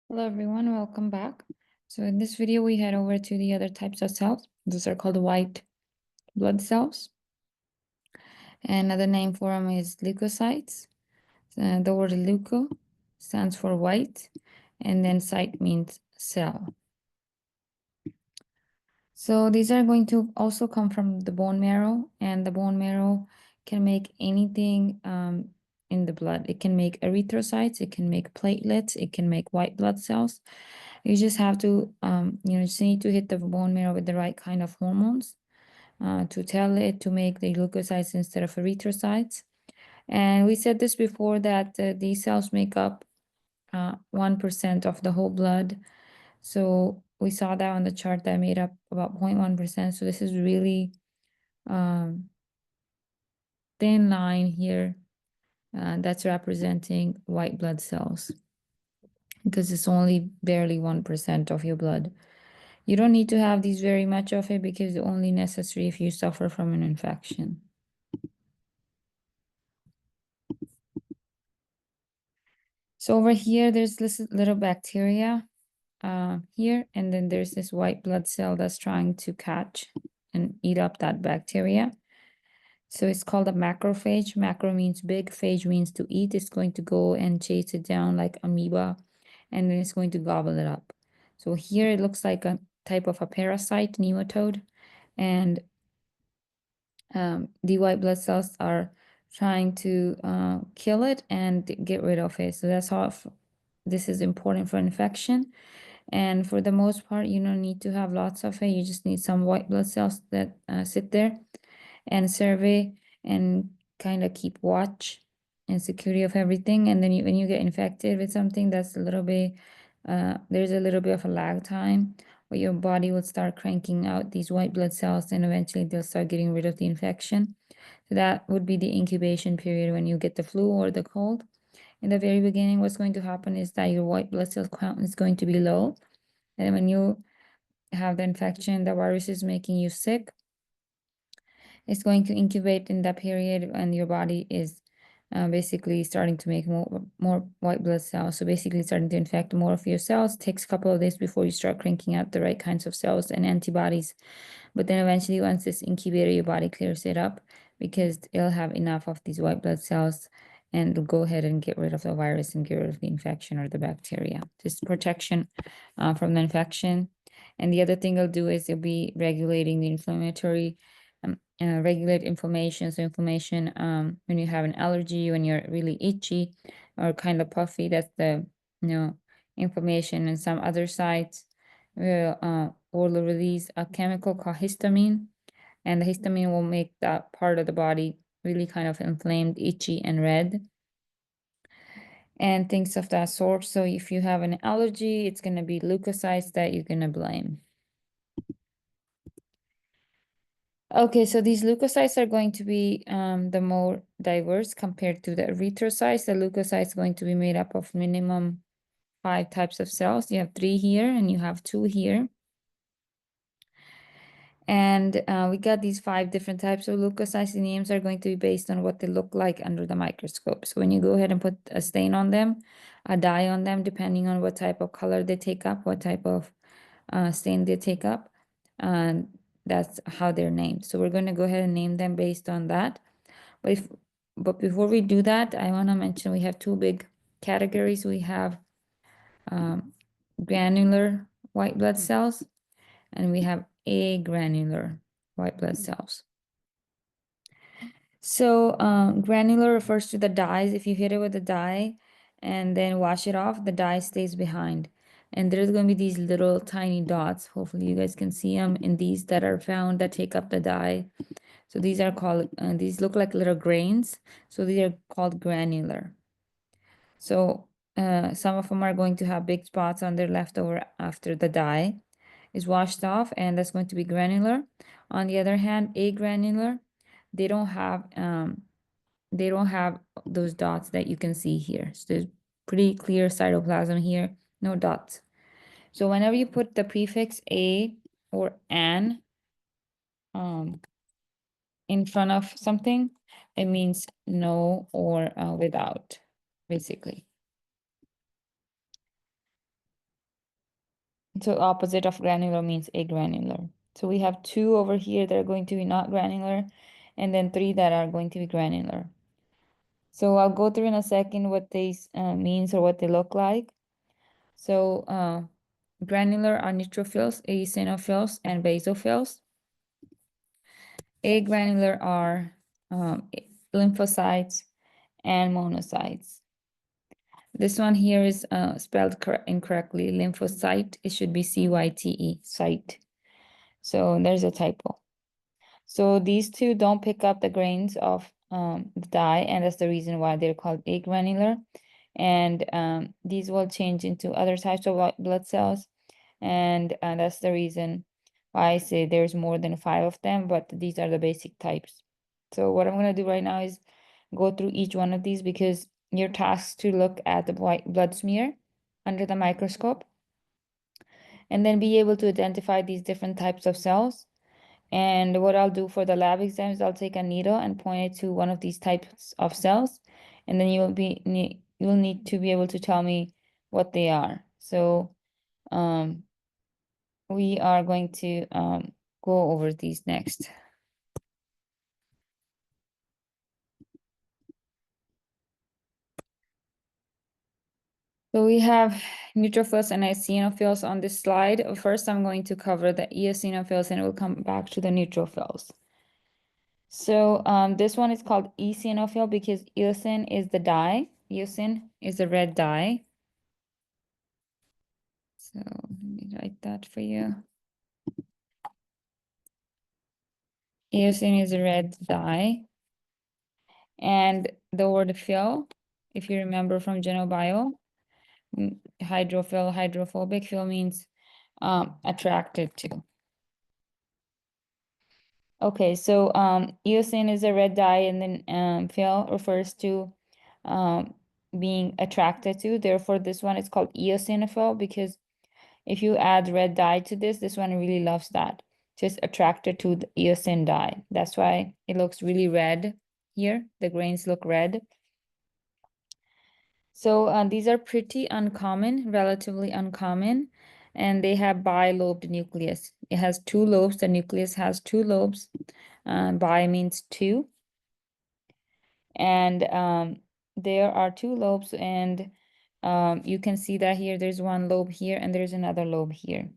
Hello everyone, welcome back. So in this video, we head over to the other types of cells. Those are called white blood cells. And another name for them is leukocytes. The word leuko stands for white, and then cyte means cell. So these are going to also come from the bone marrow, and the bone marrow can make anything in the blood. It can make erythrocytes, it can make platelets, it can make white blood cells. You just have to, just need to hit the bone marrow with the right kind of hormones to tell it to make the leukocytes instead of erythrocytes. And we said this before that these cells make up 1% of the whole blood. So we saw that on the chart that made up about 0.1%. So this is really thin line here that's representing white blood cells because it's only barely 1% of your blood. You don't need to have these very much of it because it's only necessary if you suffer from an infection. So over here, there's this little bacteria here, and then there's this white blood cell that's trying to catch and eat up that bacteria. So it's called a macrophage. Macro means big, phage means to eat. It's going to go and chase it down like amoeba, and then it's going to gobble it up. So here it looks like a type of a parasite, nematode, and the white blood cells are trying to kill it and get rid of it. So that's how this is important for infection. And for the most part, you don't need to have lots of it. You just need some white blood cells that sit there and survey and kind of keep watch and security of everything. And then when you get infected with something, that's a little bit, there's a little bit of a lag time where your body will start cranking out these white blood cells and eventually they'll start getting rid of the infection. So that would be the incubation period when you get the flu or the cold. In the very beginning, what's going to happen is that your white blood cell count is going to be low. And when you have the infection, the virus is making you sick. It's going to incubate in that period and your body is basically starting to make more white blood cells. So basically starting to infect more of your cells. It takes a couple of days before you start cranking out the right kinds of cells and antibodies. But then eventually once this incubator, your body clears it up because it'll have enough of these white blood cells and it'll go ahead and get rid of the virus and get rid of the infection or the bacteria. This protection from the infection. And the other thing it'll do is it'll be regulating the inflammatory regulate inflammation. So inflammation, when you have an allergy, when you're really itchy or kind of puffy, that's the inflammation. And some other sites will release a chemical called histamine, and the histamine will make that part of the body really kind of inflamed, itchy, and red, and things of that sort. So if you have an allergy, it's going to be leukocytes that you're going to blame. Okay, so these leukocytes are going to be the more diverse compared to the erythrocytes. The leukocytes going to be made up of minimum 5 types of cells. You have 3 here and you have 2 here. And we got these 5 different types of leukocytes. The names are going to be based on what they look like under the microscope. So when you go ahead and put a stain on them, a dye on them, depending on what type of color they take up, what type of stain they take up, that's how they're named. So we're going to go ahead and name them based on that. But before we do that, I want to mention we have 2 big categories. We have granular white blood cells and we have agranular white blood cells. So granular refers to the dyes. If you hit it with a dye and then wash it off, the dye stays behind. And there's going to be these little tiny dots. Hopefully you guys can see them in these that are found that take up the dye. So these are called, these look like little grains. So these are called granular. So some of them are going to have big spots on their leftover after the dye is washed off, and that's going to be granular. On the other hand, agranular, they don't have those dots that you can see here. So there's pretty clear cytoplasm here, no dots. So whenever you put the prefix a or an in front of something, it means no or without, basically. So opposite of granular means agranular. So we have 2 over here that are going to be not granular, and then 3 that are going to be granular. So I'll go through in a second what these means or what they look like. So granular are neutrophils, eosinophils, and basophils. Agranular are lymphocytes and monocytes. This one here is spelled incorrectly. Lymphocyte, it should be CYTE, site. So there's a typo. So these two don't pick up the grains of the dye, and that's the reason why they're called agranular. And these will change into other types of white blood cells, and that's the reason why I say there's more than 5 of them, but these are the basic types. So what I'm going to do right now is go through each one of these because you're tasked to look at the white blood smear under the microscope and then be able to identify these different types of cells. And what I'll do for the lab exam is I'll take a needle and point it to one of these types of cells, and then you'll need to be able to tell me what they are. So we are going to go over these next. So we have neutrophils and eosinophils on this slide. First, I'm going to cover the eosinophils and we'll come back to the neutrophils. So this one is called eosinophil because eosin is the dye. Eosin is the red dye. So let me write that for you. Eosin is a red dye. And the word phil, if you remember from Genobio, hydrophil, hydrophobic. Phil means attracted to. Okay, so eosin is a red dye, and then phil refers to being attracted to. Therefore, this one is called eosinophil because if you add red dye to this one really loves that. Just attracted to the eosin dye. That's why it looks really red here. The grains look red. So these are pretty uncommon, relatively uncommon, and they have bilobed nucleus. It has 2 lobes. The nucleus has 2 lobes. Bi means 2. And there are 2 lobes, and you can see that here there's 1 lobe here and there's another lobe here.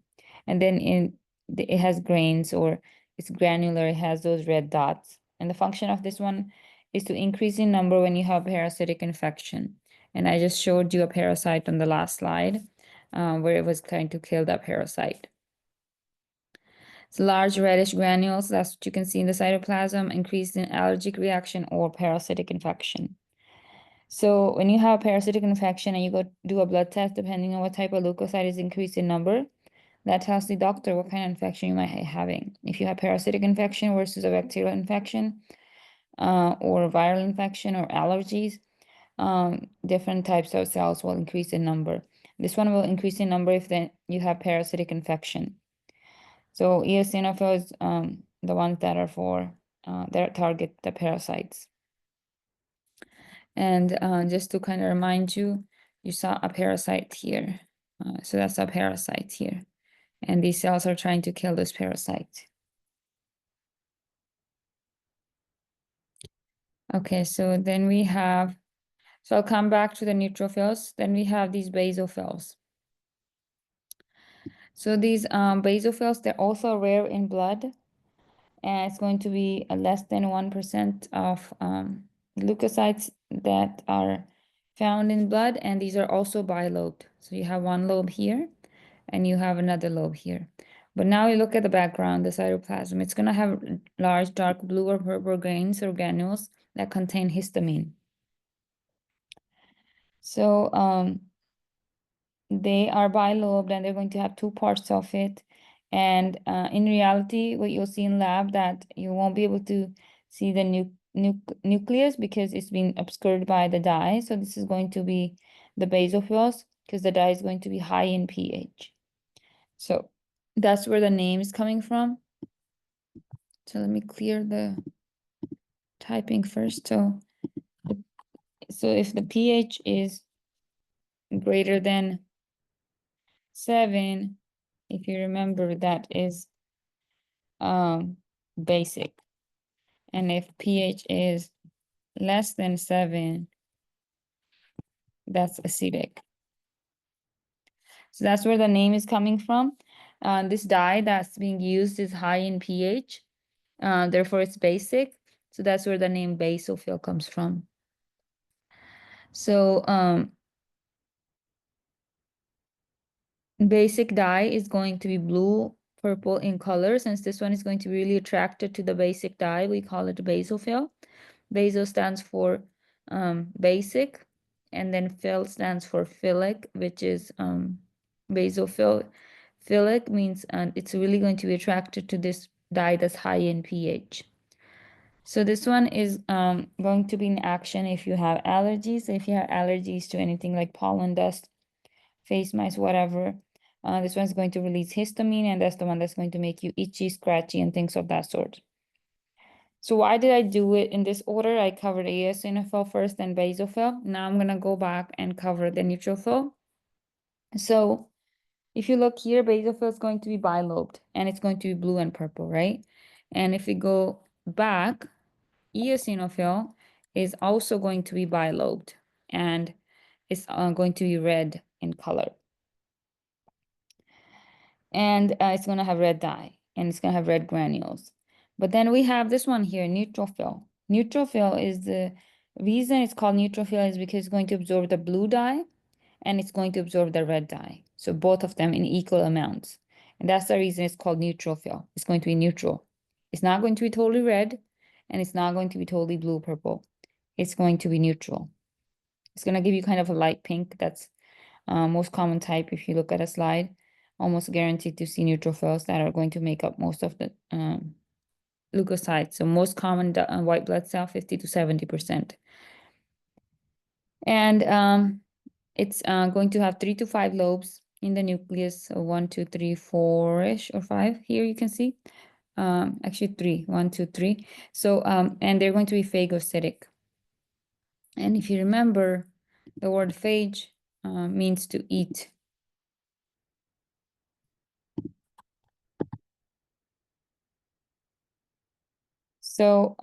And then it has grains, or it's granular, it has those red dots. And the function of this one is to increase in number when you have parasitic infection. And I just showed you a parasite on the last slide where it was trying to kill that parasite. It's large reddish granules, that's what you can see in the cytoplasm, increased in allergic reaction or parasitic infection. So when you have a parasitic infection and you go do a blood test, depending on what type of leukocyte is increased in number, that tells the doctor what kind of infection you might be having. If you have parasitic infection versus a bacterial infection, or viral infection or allergies, different types of cells will increase in number. This one will increase in number if then you have parasitic infection. So eosinophils, the ones that are for that target the parasites. And just to kind of remind you, you saw a parasite here. So that's a parasite here. And these cells are trying to kill this parasite. Okay, so then we have, so I'll come back to the neutrophils. Then we have these basophils. So these basophils, they're also rare in blood. And it's going to be less than 1% of leukocytes that are found in blood. And these are also bilobed. So you have 1 lobe here and you have another lobe here. But now you look at the background, the cytoplasm. It's going to have large dark blue or purple grains or granules that contain histamine. So they are bilobed and they're going to have 2 parts of it. And in reality, what you'll see in lab that you won't be able to see the nucleus because it's been obscured by the dye. So this is going to be the basophils because the dye is going to be high in pH. So that's where the name is coming from. So let me clear the typing first. So if the pH is greater than 7, if you remember, that is basic. And if pH is less than 7, that's acidic. So that's where the name is coming from. This dye that's being used is high in pH, therefore it's basic. So that's where the name basophil comes from. So basic dye is going to be blue, purple in color. Since this one is going to be really attracted to the basic dye, we call it basophil. Baso stands for basic, and then phil stands for philic, which is basophil. Philic means it's really going to be attracted to this dye that's high in pH. So this one is going to be in action if you have allergies. If you have allergies to anything like pollen dust, face mice, whatever, this one's going to release histamine, and that's the one that's going to make you itchy, scratchy, and things of that sort. So why did I do it in this order? I covered eosinophil first, then basophil. Now I'm gonna go back and cover the neutrophil. So if you look here, basophil is going to be bilobed, and it's going to be blue and purple, right? And if we go back, eosinophil is also going to be bilobed, and it's going to be red in color. And it's going to have red dye, and it's going to have red granules. But then we have this one here, neutrophil. Neutrophil is the reason it's called neutrophil is because it's going to absorb the blue dye and it's going to absorb the red dye. So both of them in equal amounts. And that's the reason it's called neutrophil. It's going to be neutral. It's not going to be totally red, and it's not going to be totally blue purple. It's going to be neutral. It's going to give you kind of a light pink. That's most common type. If you look at a slide, almost guaranteed to see neutrophils that are going to make up most of the leukocytes. So most common white blood cell, 50 to 70%. And it's going to have 3 to 5 lobes in the nucleus. So 1, 2, 3, 4-ish or 5. Here you can see. Actually 3, 1, 2, 3. So and they're going to be phagocytic. And if you remember, the word phage means to eat. So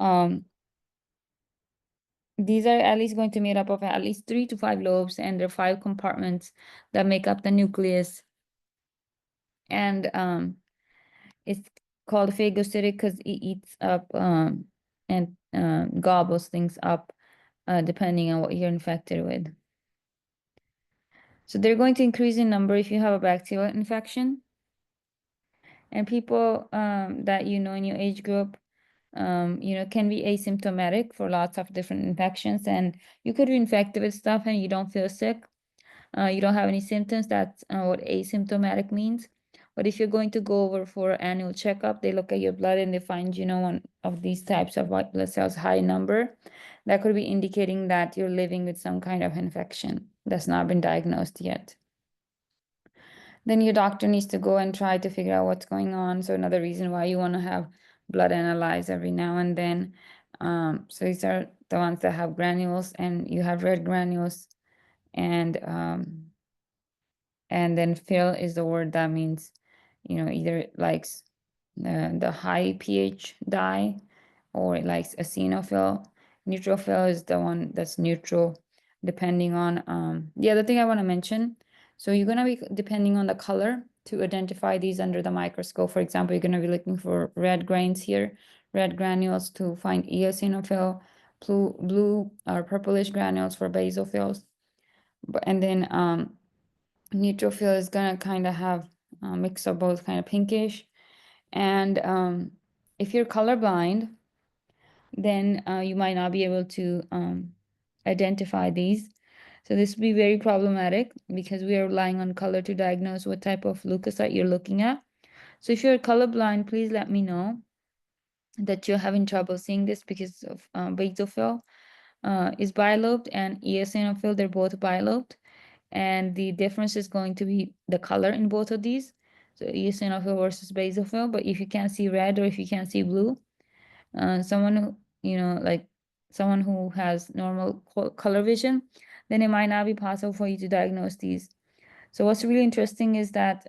these are at least going to be made up of at least 3 to 5 lobes, and there are 5 compartments that make up the nucleus. And it's called phagocytic because it eats up and gobbles things up depending on what you're infected with. So they're going to increase in number if you have a bacterial infection. And people that you know in your age group, can be asymptomatic for lots of different infections, and you could be infected with stuff and you don't feel sick. You don't have any symptoms. That's what asymptomatic means. But if you're going to go over for an annual checkup, they look at your blood and they find, one of these types of white blood cells high number. That could be indicating that you're living with some kind of infection that's not been diagnosed yet. Then your doctor needs to go and try to figure out what's going on. So another reason why you want to have blood analyzed every now and then. So these are the ones that have granules, and you have red granules, and then fill is the word that means, either it likes the high pH dye or it likes eosinophil. Neutrophil is the one that's neutral, depending on the other thing I want to mention. So you're going to be depending on the color to identify these under the microscope. For example, you're going to be looking for red grains here, red granules to find eosinophil, blue or purplish granules for basophils. And then neutrophil is gonna kind of have a mix of both, kind of pinkish. And if you're colorblind, then you might not be able to identify these. So this would be very problematic because we are relying on color to diagnose what type of leukocyte you're looking at. So if you're colorblind, please let me know that you're having trouble seeing this because of basophil is bilobed, and eosinophil, they're both bilobed. And the difference is going to be the color in both of these. So eosinophil versus basophil. But if you can't see red or if you can't see blue, someone who, like someone who has normal color vision, then it might not be possible for you to diagnose these. So what's really interesting is that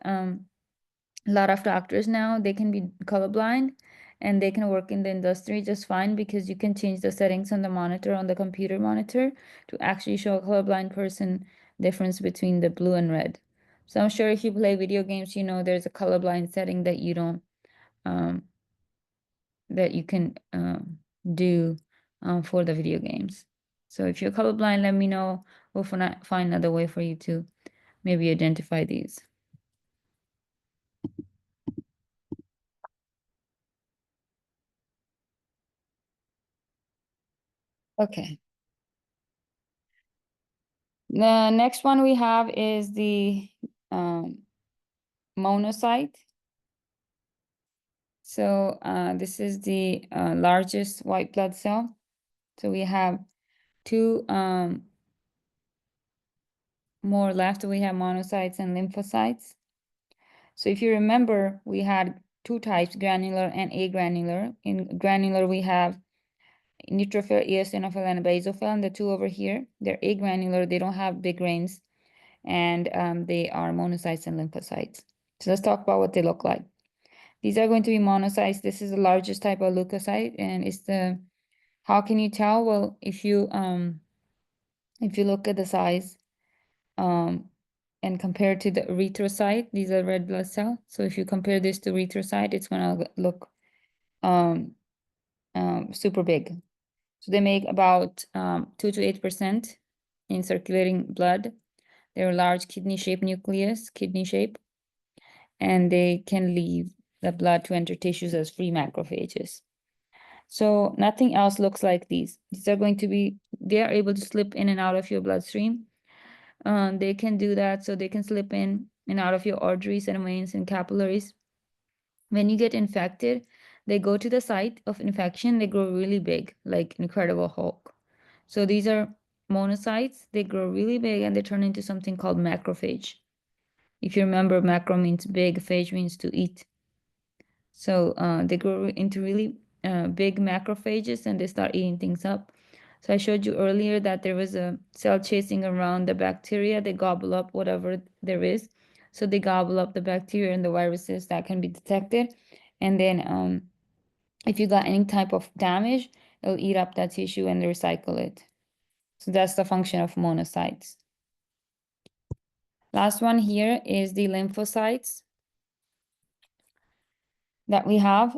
A lot of doctors now, they can be colorblind and they can work in the industry just fine because you can change the settings on the monitor, on the computer monitor, to actually show a colorblind person difference between the blue and red. So I'm sure if you play video games, you know there's a colorblind setting that you don't um, that you can do for the video games. So if you're colorblind, let me know. We'll find another way for you to maybe identify these. Okay. The next one we have is the um, monocyte. So this is the largest white blood cell. So we have two more left. We have monocytes and lymphocytes. So if you remember, we had two types, granular and agranular. In granular, we have neutrophil, eosinophil, and basophil. And the two over here, they're agranular. They don't have big grains, and they are monocytes and lymphocytes. So let's talk about what they look like. These are going to be monocytes. This is the largest type of leukocyte, and it's the, how can you tell? Well, if you look at the size um and compare to the erythrocyte, these are red blood cell. So if you compare this to erythrocyte, it's gonna look um, super big. So they make about 2 to 8% in circulating blood. They're a large kidney shaped nucleus, kidney shape, and they can leave the blood to enter tissues as free macrophages. So nothing else looks like these. These are going to be, they are able to slip in and out of your bloodstream. They can do that, so they can slip in and out of your arteries and veins and capillaries. When you get infected, they go to the site of infection, they grow really big, like Incredible Hulk. So these are monocytes, they grow really big and they turn into something called macrophage. If you remember, macro means big, phage means to eat. So they grow into really big macrophages and they start eating things up. So I showed you earlier that there was a cell chasing around the bacteria. They gobble up whatever there is. So they gobble up the bacteria and the viruses that can be detected. And then if you got any type of damage, it'll eat up that tissue and recycle it. So that's the function of monocytes. Last one here is the lymphocytes that we have.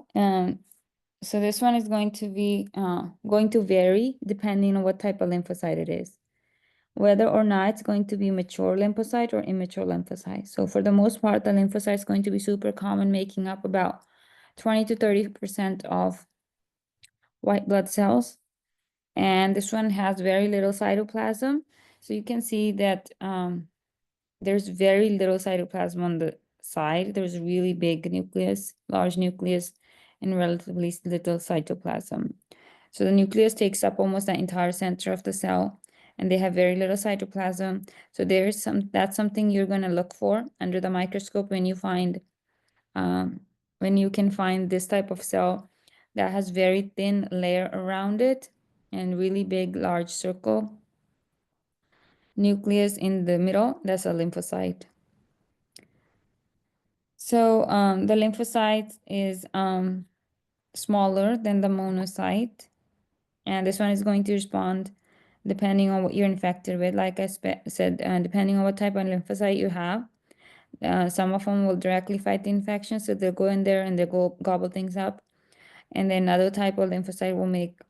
So this one is going to be going to vary depending on what type of lymphocyte it is, whether or not it's going to be mature lymphocyte or immature lymphocyte. So for the most part, the lymphocyte is going to be super common, making up about 20 to 30% of white blood cells. And this one has very little cytoplasm. So you can see that there's very little cytoplasm on the side. There's a really big nucleus, large nucleus, and relatively little cytoplasm. So the nucleus takes up almost the entire center of the cell, and they have very little cytoplasm. So that's something you're going to look for under the microscope um, when you can find this type of cell that has very thin layer around it and really big, large circle nucleus in the middle. That's a lymphocyte. So the lymphocyte is smaller than the monocyte, and this one is going to respond depending on what you're infected with. Like I said, depending on what type of lymphocyte you have, some of them will directly fight the infection, so they'll go in there and they'll go gobble things up. And then another type of lymphocyte will make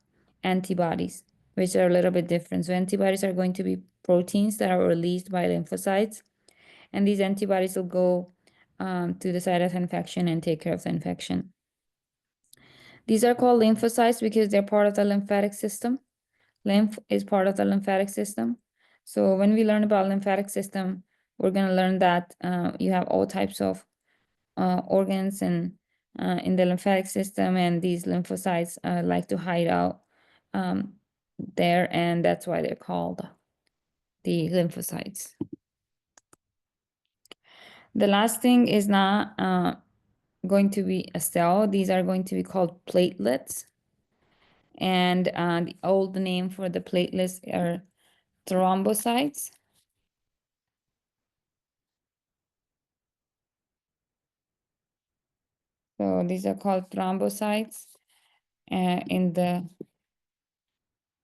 antibodies, which are a little bit different. So antibodies are going to be proteins that are released by lymphocytes, and these antibodies will go to the site of infection and take care of the infection. These are called lymphocytes because they're part of the lymphatic system. Lymph is part of the lymphatic system. So when we learn about lymphatic system, we're going to learn that you have all types of organs and in the lymphatic system, and these lymphocytes like to hide out there, and that's why they're called the lymphocytes. The last thing is not going to be a cell. These are going to be called platelets. And the old name for the platelets are thrombocytes. So these are called thrombocytes in the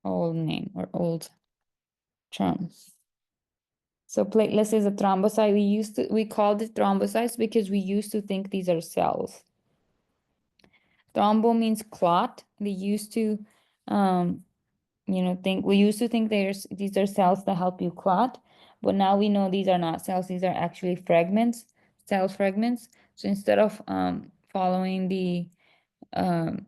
old name or old term. So platelets is a thrombocyte. We called it thrombocytes because we used to think these are cells. Thrombo means clot. They used to, think we used to think these are cells that help you clot, but now we know these are not cells. These are actually fragments, cell fragments. So following the um,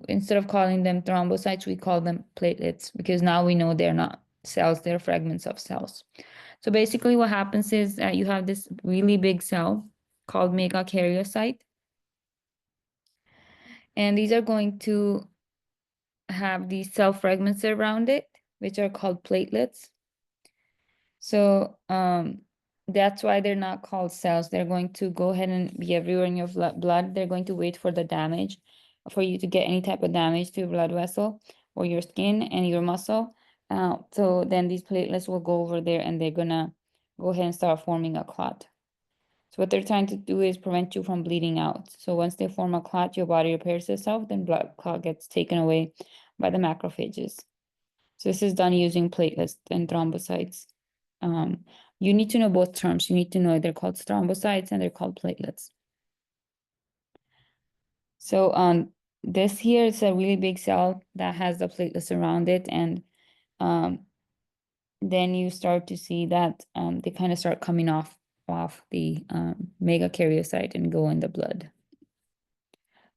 instead of calling them thrombocytes, we call them platelets because now we know they're not cells, they're fragments of cells. So basically what happens is that you have this really big cell called megakaryocyte, and these are going to have these cell fragments around it, which are called platelets. So that's why they're not called cells. They're going to go ahead and be everywhere in your blood. They're going to wait for the damage, for you to get any type of damage to your blood vessel or your skin and your muscle. So then these platelets will go over there and they're gonna go ahead and start forming a clot. So what they're trying to do is prevent you from bleeding out. So once they form a clot, your body repairs itself, then blood clot gets taken away by the macrophages. So this is done using platelets and thrombocytes. Um, you need to know both terms. You need to know they're called thrombocytes and they're called platelets. So this here is a really big cell that has the platelets around it, and um, then you start to see that they kind of start coming off the megakaryocyte and go in the blood.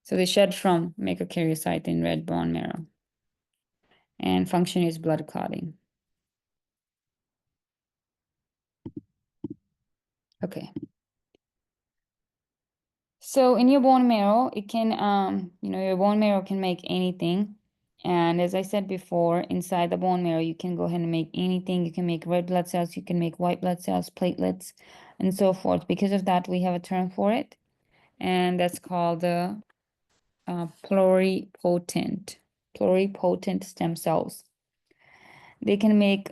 So they shed from megakaryocyte in red bone marrow, and function is blood clotting. Okay. So in your bone marrow, it can, your bone marrow can make anything. And as I said before, inside the bone marrow, you can go ahead and make anything. You can make red blood cells, you can make white blood cells, platelets, and so forth. Because of that, we have a term for it, and that's called the pluripotent stem cells. They can make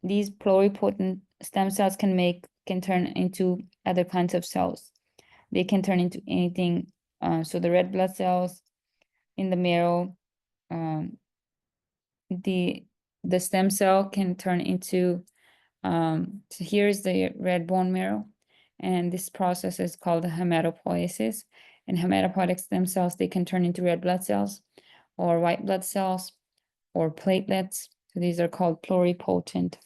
these pluripotent stem cells can turn into other kinds of cells. They can turn into anything. So the red blood cells in the marrow, um, the stem cell can turn into, so here's the red bone marrow, and this process is called hematopoiesis. And hematopoietic stem cells, they can turn into red blood cells or white blood cells or platelets. So these are called pluripotent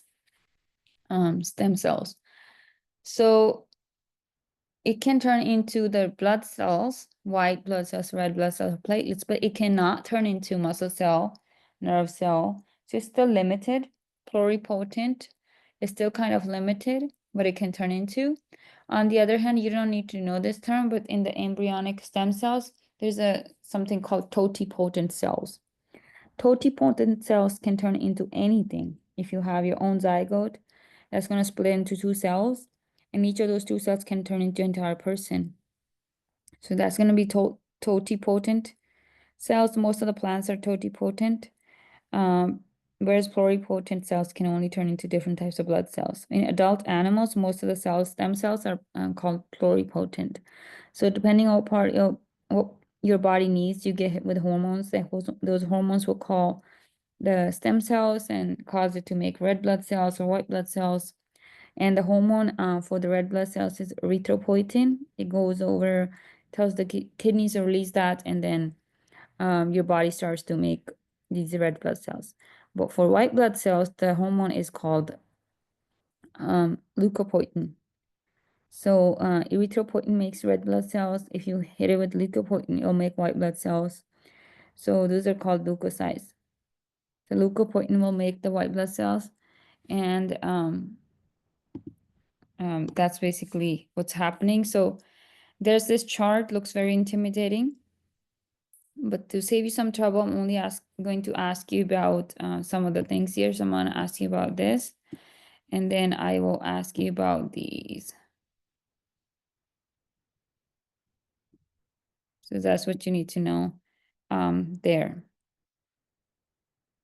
stem cells. So it can turn into the blood cells, white blood cells, red blood cells, platelets, but it cannot turn into muscle cell, nerve cell. So it's still limited. Pluripotent is still kind of limited, but it can turn into. On the other hand, you don't need to know this term, but in the embryonic stem cells, there's something called totipotent cells. Totipotent cells can turn into anything. If you have your own zygote, that's going to split into two cells, and each of those two cells can turn into an entire person. So that's going to be totipotent cells. Most of the plants are totipotent, whereas pluripotent cells can only turn into different types of blood cells. In adult animals, most of the stem cells are called pluripotent. So depending on what your body needs, you get hit with hormones. Those hormones will call the stem cells and cause it to make red blood cells or white blood cells. And the hormone for the red blood cells is erythropoietin. It goes over, tells the kidneys to release that, and then your body starts to make these red blood cells. But for white blood cells, the hormone is called leukopoietin. So erythropoietin makes red blood cells. If you hit it with leukopoietin, it'll make white blood cells. So those are called leukocytes. The leukopoietin will make the white blood cells, and that's basically what's happening. So there's this chart, looks very intimidating, but to save you some trouble, I'm only going to ask you about some of the things here. So I'm going to ask you about this, and then I will ask you about these. So that's what you need to know there.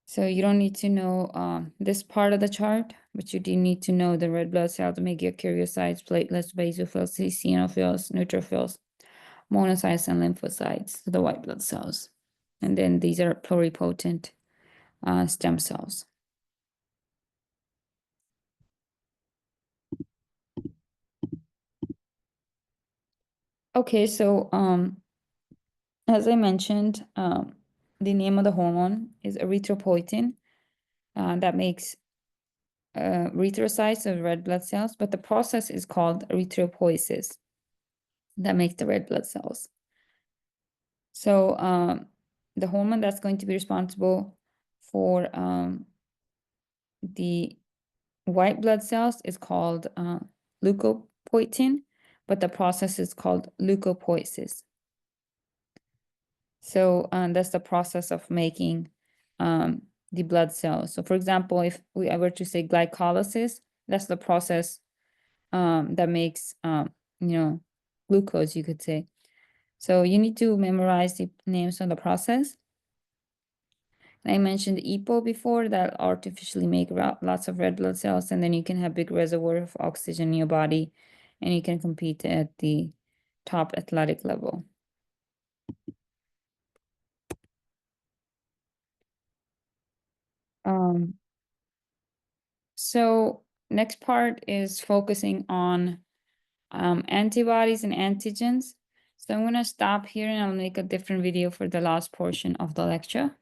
So you don't need to know this part of the chart, but you do need to know the red blood cells, megakaryocytes, platelets, basophils, eosinophils, neutrophils. monocytes and lymphocytes, the white blood cells. And then these are pluripotent stem cells. Okay, so as I mentioned, the name of the hormone is erythropoietin that makes erythrocytes of red blood cells, but the process is called erythropoiesis that makes the red blood cells. So the hormone that's going to be responsible for the white blood cells is called leukopoietin, but the process is called leukopoiesis. So that's the process of making the blood cells. So for example, if we were to say glycolysis, that's the process that makes glucose, you could say. So you need to memorize the names of the process. I mentioned EPO before, that artificially make lots of red blood cells, and then you can have big reservoir of oxygen in your body, and you can compete at the top athletic level. So next part is focusing on antibodies and antigens. So I'm going to stop here and I'll make a different video for the last portion of the lecture.